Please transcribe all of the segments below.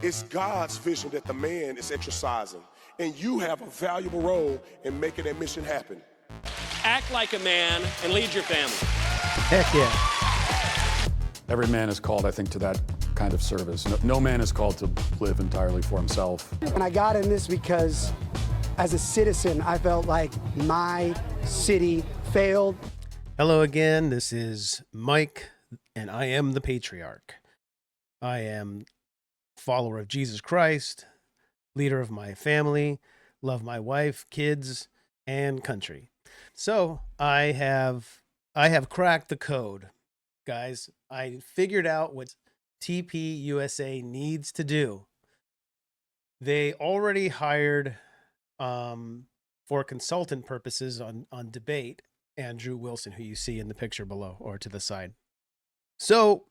It's God's vision that the man is exercising, and you have a valuable role in making that mission happen. Act like a man and lead your family. Heck yeah. Every man is called, I think, to that kind of service. No man is called to live entirely for himself. And I got in this because as a citizen, I felt like my city failed. Hello again, this is Mike, and I am the Patriarch. I am follower of Jesus Christ, leader of my family, love my wife, kids, and country. So I have cracked the code, guys. I figured out what TPUSA needs to do. They already hired, for consultant purposes on debate, Andrew Wilson, who you see in the picture below or to the side. So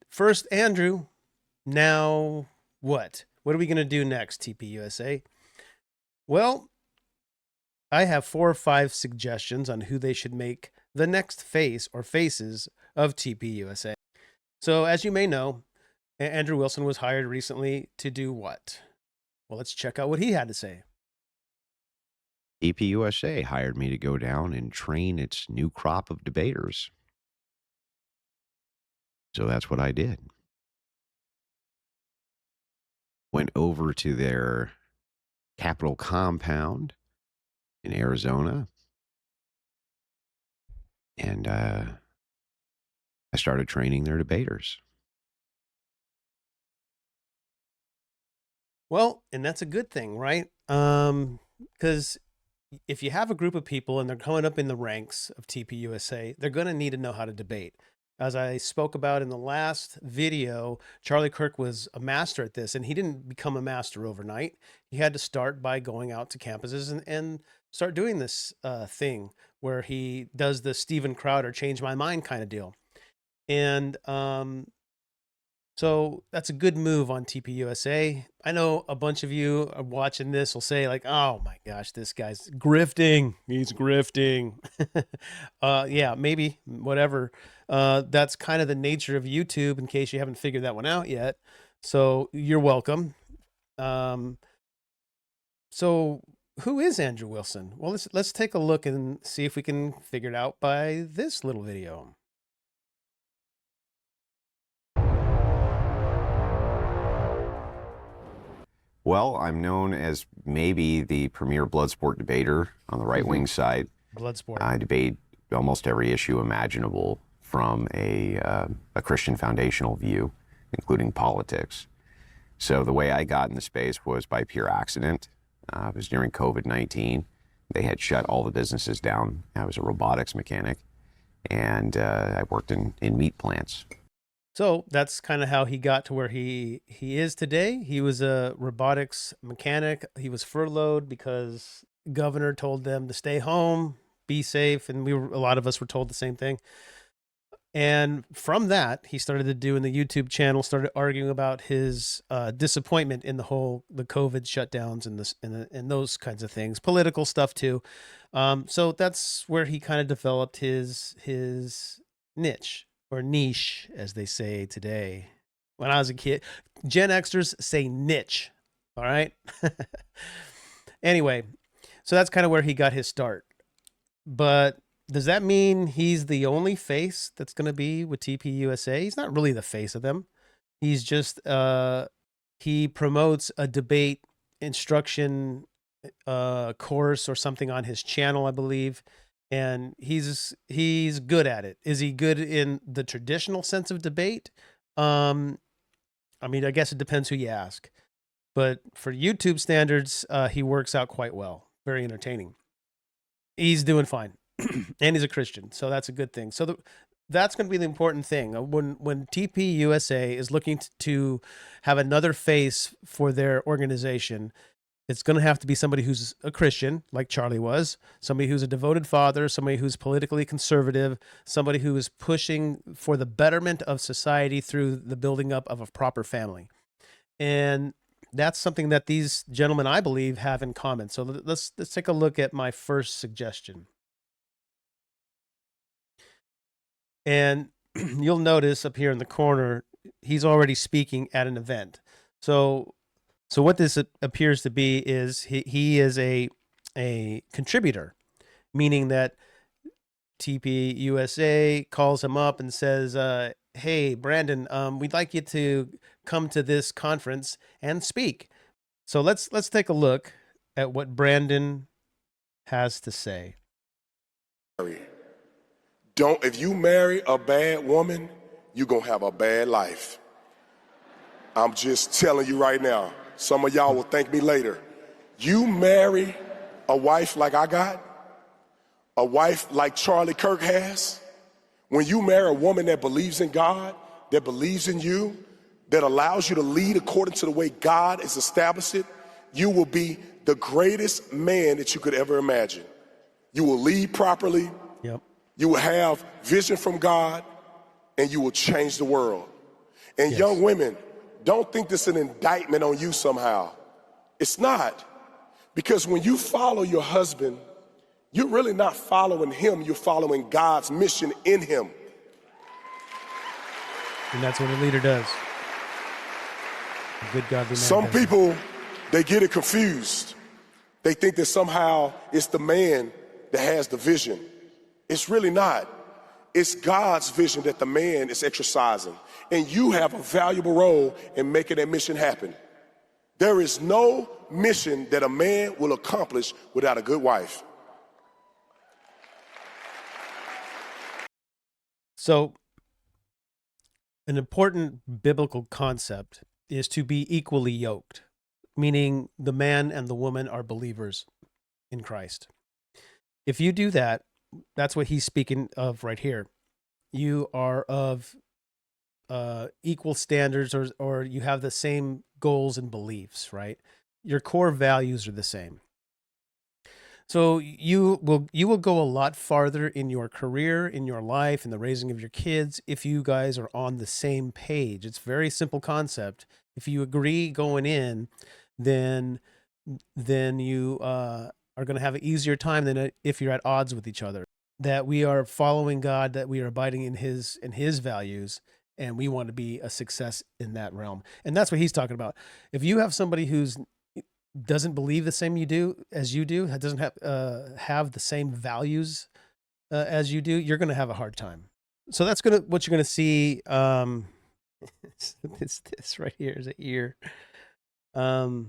first, Andrew, now what? What are we going to do next, TPUSA? Well, I have 4 or 5 suggestions on who they should make the next face or faces of TPUSA. So as you may know, Andrew Wilson was hired recently to do what? Well, let's check out what he had to say. TPUSA hired me to go down and train its new crop of debaters. So that's what I did. Went over to their Capitol compound in Arizona, and I started training their debaters. Well, and that's a good thing, right? Because if you have a group of people and they're coming up in the ranks of TPUSA, they're going to need to know how to debate. As I spoke about in the last video, Charlie Kirk was a master at this, and he didn't become a master overnight. He had to start by going out to campuses and start doing this thing where he does the Steven Crowder change my mind kind of deal. And so that's a good move on TPUSA. I know a bunch of you are watching this will say like, oh my gosh, this guy's grifting. He's grifting. Yeah, maybe, whatever. That's kind of the nature of YouTube in case you haven't figured that one out yet. So you're welcome. So who is Andrew Wilson? Well, let's take a look and see if we can figure it out by this little video. Well, I'm known as maybe the premier blood sport debater on the right-wing side. Bloodsport. I debate almost every issue imaginable from a Christian foundational view, including politics. So the way I got in the space was by pure accident. It was during COVID-19. They had shut all the businesses down. I was a robotics mechanic, and I worked in meat plants. So that's kind of how he got to where he is today. He was a robotics mechanic. He was furloughed because governor told them to stay home, be safe, and a lot of us were told the same thing. And from that, he started to do in the YouTube channel, started arguing about his disappointment in the COVID shutdowns and those kinds of things, political stuff too. So that's where he kind of developed his niche. Or niche, as they say today. When I was a kid, Gen Xers say niche. All right. Anyway, so that's kind of where he got his start. But does that mean he's the only face that's going to be with TPUSA? He's not really the face of them. He's just, he promotes a debate instruction course or something on his channel, I believe. And he's good at it. Is he good in the traditional sense of debate? I mean, I guess it depends who you ask. But for YouTube standards, he works out quite well. Very entertaining. He's doing fine. And he's a Christian, so that's a good thing. So that's going to be the important thing. When TPUSA is looking to have another face for their organization, it's going to have to be somebody who's a Christian, like Charlie was, somebody who's a devoted father, somebody who's politically conservative, somebody who is pushing for the betterment of society through the building up of a proper family. And that's something that these gentlemen, I believe, have in common. So let's take a look at my first suggestion. And you'll notice up here in the corner, he's already speaking at an event. So what this appears to be is he is a contributor, meaning that TPUSA calls him up and says, hey, Brandon, we'd like you to come to this conference and speak. So let's take a look at what Brandon has to say. If you marry a bad woman, you're going to have a bad life. I'm just telling you right now. Some of y'all will thank me later. You marry a wife like I got, a wife like Charlie Kirk has. When you marry a woman that believes in God, that believes in you, that allows you to lead according to the way God has established it, you will be the greatest man that you could ever imagine. You will lead properly. Yep. You will have vision from God, and you will change the world. And Yes. Young women, don't think this is an indictment on you somehow. It's not. Because when you follow your husband, you're really not following him, you're following God's mission in him. And that's what a leader does. A good godly man Some does that. people, they get it confused. They think that somehow it's the man that has the vision. It's really not. It's God's vision that the man is exercising. And you have a valuable role in making that mission happen. There is no mission that a man will accomplish without a good wife. So, an important biblical concept is to be equally yoked, meaning the man and the woman are believers in Christ. If you do that, that's what he's speaking of right here. You are of equal standards, or you have the same goals and beliefs, right? Your core values are the same. So you will go a lot farther in your career, in your life, in the raising of your kids, if you guys are on the same page. It's a very simple concept. If you agree going in, then you are going to have an easier time than if you're at odds with each other. That we are following God, that we are abiding in His values, and we want to be a success in that realm. And that's what he's talking about. If you have somebody who's doesn't believe the same as you do, doesn't have the same values as you do, you're going to have a hard time. So that's what you're going to see. This right here is an ear. That's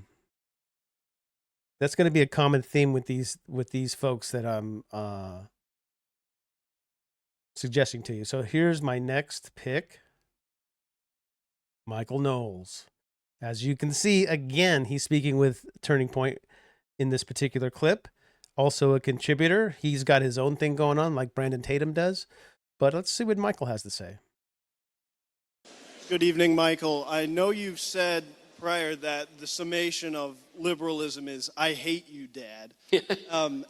going to be a common theme with these folks that I'm suggesting to you. So here's my next pick, Michael Knowles. As you can see, again, he's speaking with Turning Point in this particular clip. Also a contributor. He's got his own thing going on like Brandon Tatum does. But let's see what Michael has to say. Good evening, Michael. I know you've said prior that the summation of liberalism is, I hate you, Dad.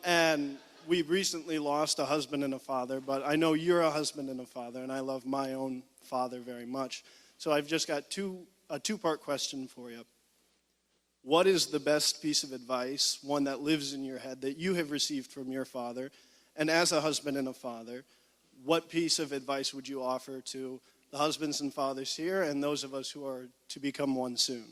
And we recently lost a husband and a father, but I know you're a husband and a father, and I love my own father very much. So I've just got a two-part question for you. What is the best piece of advice, one that lives in your head, that you have received from your father? And as a husband and a father, what piece of advice would you offer to the husbands and fathers here and those of us who are to become one soon?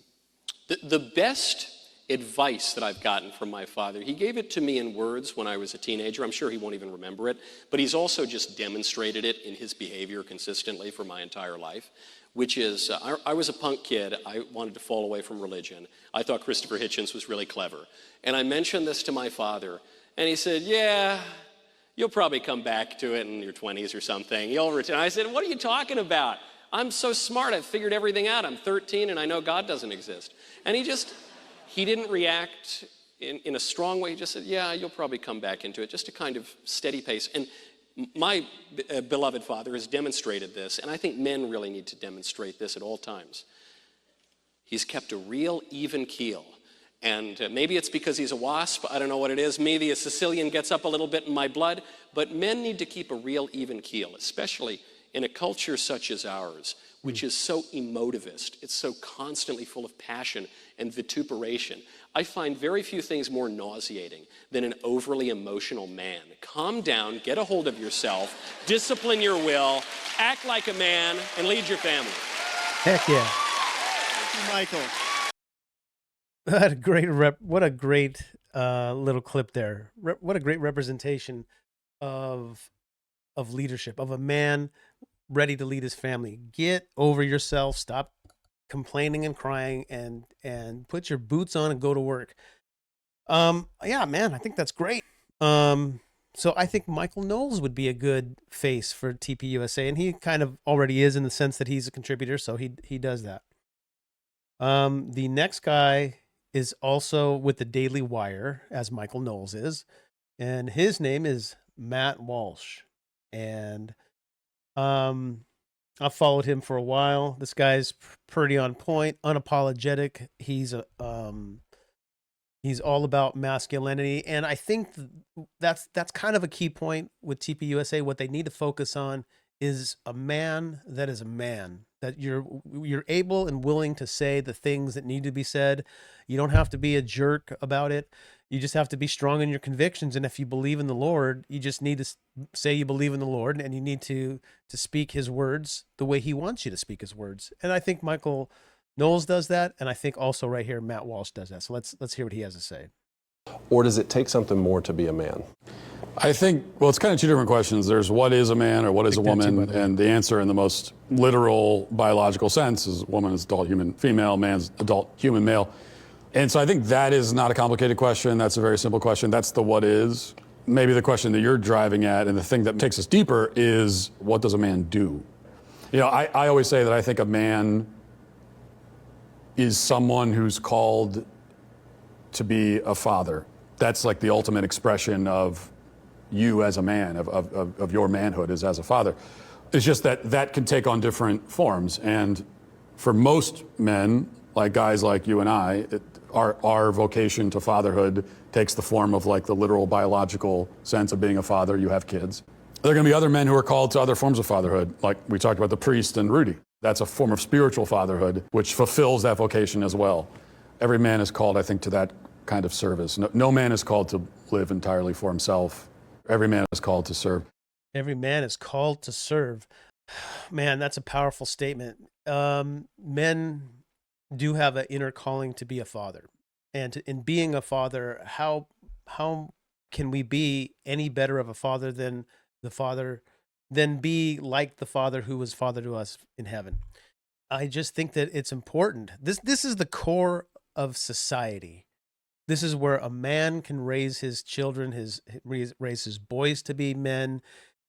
The best advice that I've gotten from my father, he gave it to me in words when I was a teenager. I'm sure he won't even remember it, but he's also just demonstrated it in his behavior consistently for my entire life, which is, I was a punk kid. I wanted to fall away from religion. I thought Christopher Hitchens was really clever. And I mentioned this to my father, and he said, yeah, you'll probably come back to it in your 20s or something. You'll return. I said, what are you talking about? I'm so smart. I've figured everything out. I'm 13, and I know God doesn't exist. And he didn't react in a strong way. He just said, yeah, you'll probably come back into it, just a kind of steady pace. And my beloved father has demonstrated this, and I think men really need to demonstrate this at all times. He's kept a real even keel. And maybe it's because he's a wasp. I don't know what it is. Maybe a Sicilian gets up a little bit in my blood. But men need to keep a real even keel, especially in a culture such as ours, which is so emotivist. It's so constantly full of passion and vituperation. I find very few things more nauseating than an overly emotional man. Calm down, get a hold of yourself, discipline your will, act like a man, and lead your family. Heck yeah. Thank you, Michael. What a great what a great little clip there. What a great representation of leadership, of a man ready to lead his family. Get over yourself, stop complaining and crying, and put your boots on and go to work. Yeah, man, I think that's great. So I think Michael Knowles would be a good face for TPUSA, and he kind of already is in the sense that he's a contributor, so he does that. The next guy is also with the Daily Wire, as Michael Knowles is, and his name is Matt Walsh. And I've followed him for a while. This guy's pretty on point, unapologetic. He's all about masculinity, and I think that's kind of a key point with TPUSA. What they need to focus on is a man that is a man, that you're able and willing to say the things that need to be said. You don't have to be a jerk about it. You just have to be strong in your convictions. And if you believe in the Lord, you just need to say you believe in the Lord, and you need to speak his words the way he wants you to speak his words. And I think Michael Knowles does that, and I think also right here Matt Walsh does that. So let's hear what he has to say. Or does it take something more to be a man? I think, well, it's kind of two different questions. There's what is a man or what is a woman, and the answer in the most literal biological sense is woman is adult human female, man's adult human male. And so I think that is not a complicated question. That's a very simple question. That's the what is. Maybe the question that you're driving at, and the thing that takes us deeper, is what does a man do? You know, I always say that I think a man is someone who's called to be a father. That's like the ultimate expression of you as a man, of your manhood is as a father. It's just that can take on different forms. And for most men, like guys like you and I, our vocation to fatherhood takes the form of like the literal biological sense of being a father. You have kids. There are going to be other men who are called to other forms of fatherhood, like we talked about the priest and Rudy. That's a form of spiritual fatherhood, which fulfills that vocation as well. Every man is called, I think, to that kind of service. No man is called to live entirely for himself. Every man is called to serve. Every man is called to serve. Man, that's a powerful statement. Men do have an inner calling to be a father. And in being a father, how can we be any better of a father than be like the Father who was father to us in heaven? I just think that it's important. This is the core of society. This is where a man can raise his children, raise his boys to be men,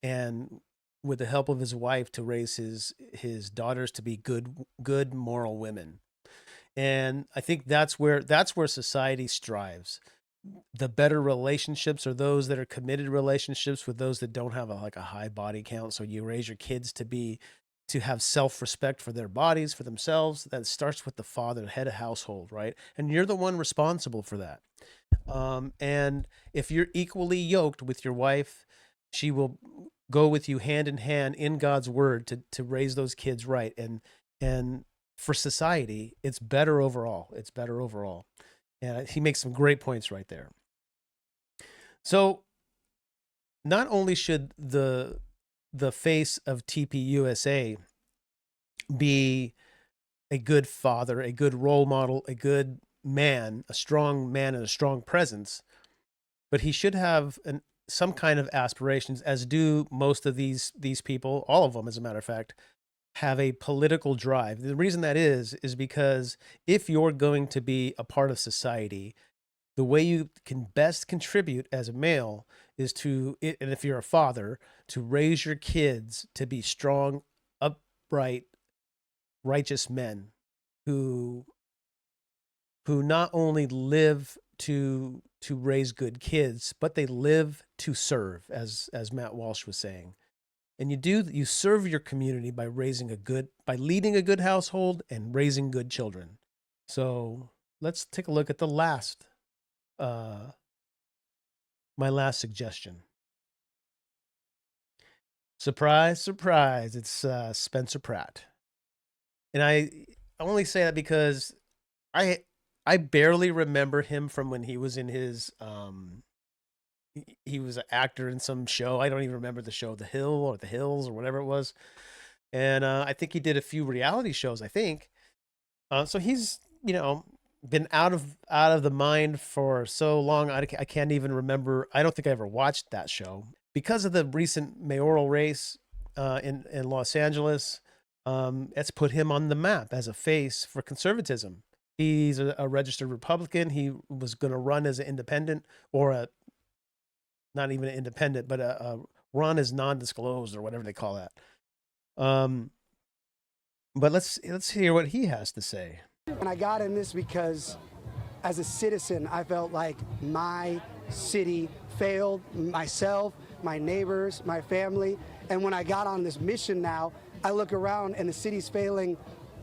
and with the help of his wife to raise his daughters to be good moral women. And I think that's where society strives. The better relationships are those that are committed relationships with those that don't have a high body count. So you raise your kids to have self-respect for their bodies, for themselves. That starts with the father, the head of household, right? And you're the one responsible for that. And if you're equally yoked with your wife, she will go with you hand in hand in God's word to raise those kids right. And for society, it's better overall. It's better overall. And he makes some great points right there. So not only should the face of TPUSA be a good father, a good role model, a good man, a strong man and a strong presence, but he should have some kind of aspirations, as do most of these people, all of them, as a matter of fact, have a political drive. The reason that is because if you're going to be a part of society, the way you can best contribute as a male is and if you're a father, to raise your kids to be strong, upright, righteous men who not only live to raise good kids, but they live to serve, as Matt Walsh was saying. And you serve your community by by leading a good household and raising good children. So let's take a look at my last suggestion. Surprise, surprise, it's Spencer Pratt. And I only say that because I barely remember him from when he was in his he was an actor in some show. I don't even remember the show, The Hill or The Hills or whatever it was. And I think he did a few reality shows, I think. So he's, been out of the mind for so long. I can't even remember. I don't think I ever watched that show because of the recent mayoral race in Los Angeles. It's put him on the map as a face for conservatism. He's a registered Republican. He was going to run as an independent, or not even an independent, but a run as non-disclosed, or whatever they call that. But let's hear what he has to say. And I got in this because as a citizen, I felt like my city failed myself, my neighbors, my family. And when I got on this mission now, I look around and the city's failing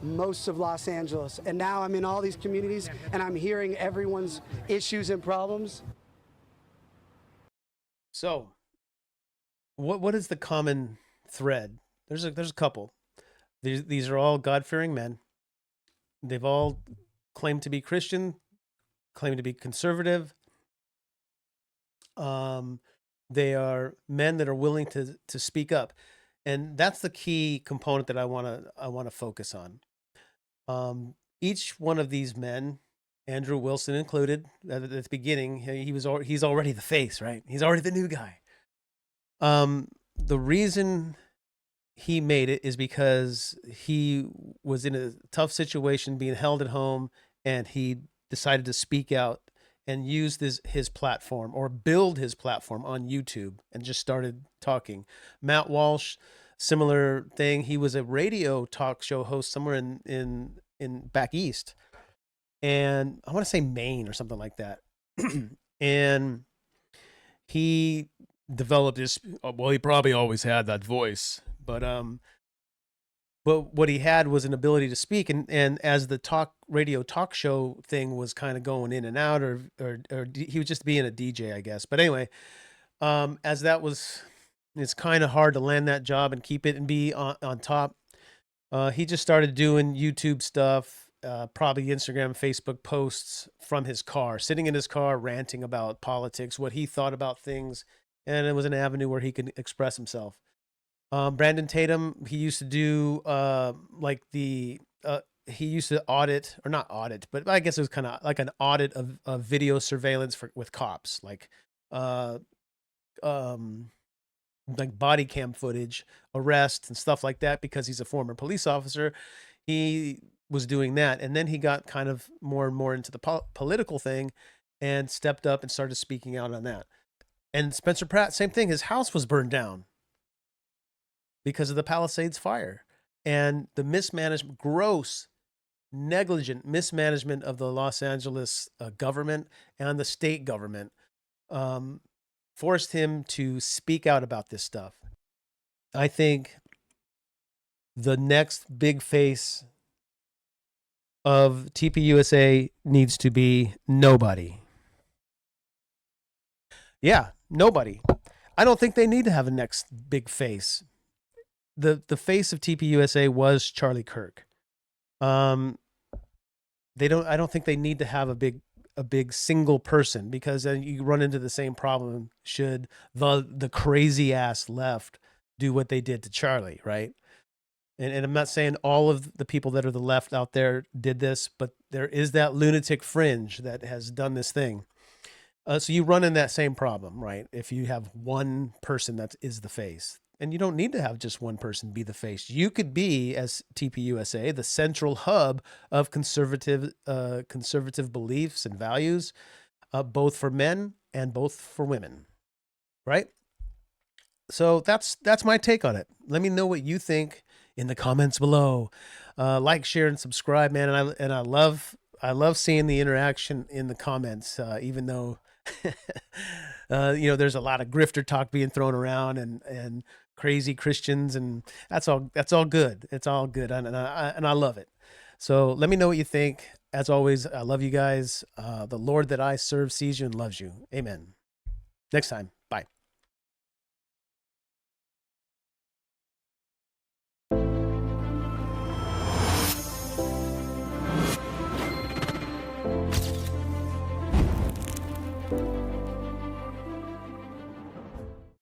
most of Los Angeles. And now I'm in all these communities and I'm hearing everyone's issues and problems. So, what is the common thread? There's a couple. These are all God-fearing men. They've all claimed to be Christian, claim to be conservative. They are men that are willing to speak up, and that's the key component that I want to focus on. Each one of these men, Andrew Wilson included, at the beginning, he's already the face, right? He's already the new guy. The reason he made it is because he was in a tough situation, being held at home, and he decided to speak out and use his platform, or build his platform on YouTube, and just started talking. Matt Walsh, similar thing. He was a radio talk show host somewhere in back east, and I want to say Maine or something like that. And he developed his, well, he probably always had that voice, but what he had was an ability to speak, and as the radio talk show thing was kind of going in and out, or he was just being a DJ, I guess. But anyway, as that was, it's kind of hard to land that job and keep it and be on top. He just started doing YouTube stuff, probably Instagram, Facebook posts from his car, sitting in his car, ranting about politics, what he thought about things, and it was an avenue where he could express himself. Brandon Tatum, he used to do he used to audit, or not audit, but I guess it was kind of like an audit of video surveillance with cops, like body cam footage, arrests and stuff like that, because he's a former police officer. He was doing that, and then he got kind of more and more into the political thing and stepped up and started speaking out on that. And Spencer Pratt, same thing. His house was burned down because of the Palisades fire, and the mismanagement, gross, negligent mismanagement of the Los Angeles government and the state government forced him to speak out about this stuff. I think the next big face of TPUSA needs to be nobody. Yeah, nobody. I don't think they need to have a next big face. The face of TPUSA was Charlie Kirk. I don't think they need to have a big single person, because then you run into the same problem should the crazy ass left do what they did to Charlie, right? And I'm not saying all of the people that are the left out there did this, but there is that lunatic fringe that has done this thing. So you run in that same problem, right? If you have one person that is the face. And you don't need to have just one person be the face. You could be, as TPUSA, the central hub of conservative beliefs and values, both for men and both for women, right? So that's my take on it. Let me know what you think in the comments below. Like, share, and subscribe, man. And I love seeing the interaction in the comments, even though there's a lot of grifter talk being thrown around and crazy Christians, and that's all good. It's all good, and I love it. So let me know what you think. As always, I love you guys. The Lord that I serve sees you and loves you. Amen. Next time.